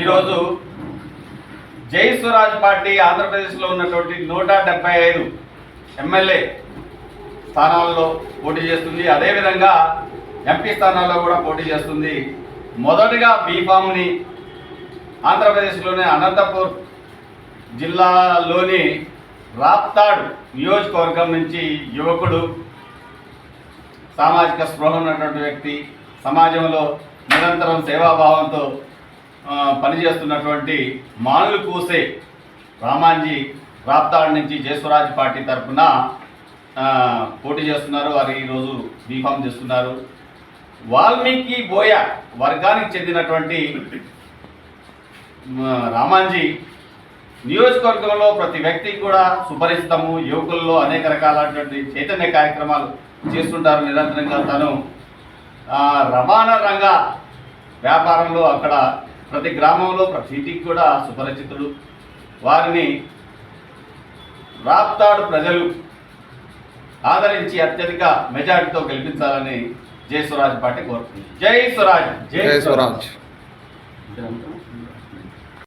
ఈరోజు జై స్వరాజ్ పార్టీ ఆంధ్రప్రదేశ్లో ఉన్నటువంటి 175 ఎమ్మెల్యే స్థానాల్లో పోటీ చేస్తుంది. అదేవిధంగా ఎంపీ స్థానాల్లో కూడా పోటీ చేస్తుంది. మొదటగా బీఫామ్ని ఆంధ్రప్రదేశ్లోని అనంతపూర్ జిల్లాలోని రాప్తాడ్ నియోజకవర్గం నుంచి యువకుడు, సామాజిక స్పృహ ఉన్నటువంటి వ్యక్తి, సమాజంలో నిరంతరం సేవాభావంతో పనిచేస్తున్నటువంటి మానులు పూసే రామాంజీ రాప్తాడ్ నుంచి జయస్వరాజ్ పార్టీ తరఫున పోటీ చేస్తున్నారు. వారు ఈరోజు బీఫామ్ చేస్తున్నారు. వాల్మీకి బోయ వర్గానికి చెందినటువంటి రామాంజీ నియోజకవర్గంలో ప్రతి వ్యక్తికి కూడా సుపరిచితము. యువకుల్లో అనేక రకాలైనటువంటి చైతన్య కార్యక్రమాలు చేస్తుంటారు నిరంతరంగా. తను రవాణా రంగ వ్యాపారంలో అక్కడ ప్రతి గ్రామంలో ప్రతి ఇంటికి కూడా సుపరిచితుడు. వారిని రాప్తాడు ప్రజలు ఆదరించి అత్యధిక మెజారిటీతో గెలిపించాలని జై స్వరాజ్ పార్టీ కోరుతుంది. జై స్వరాజ్, జై స్వరాజ్.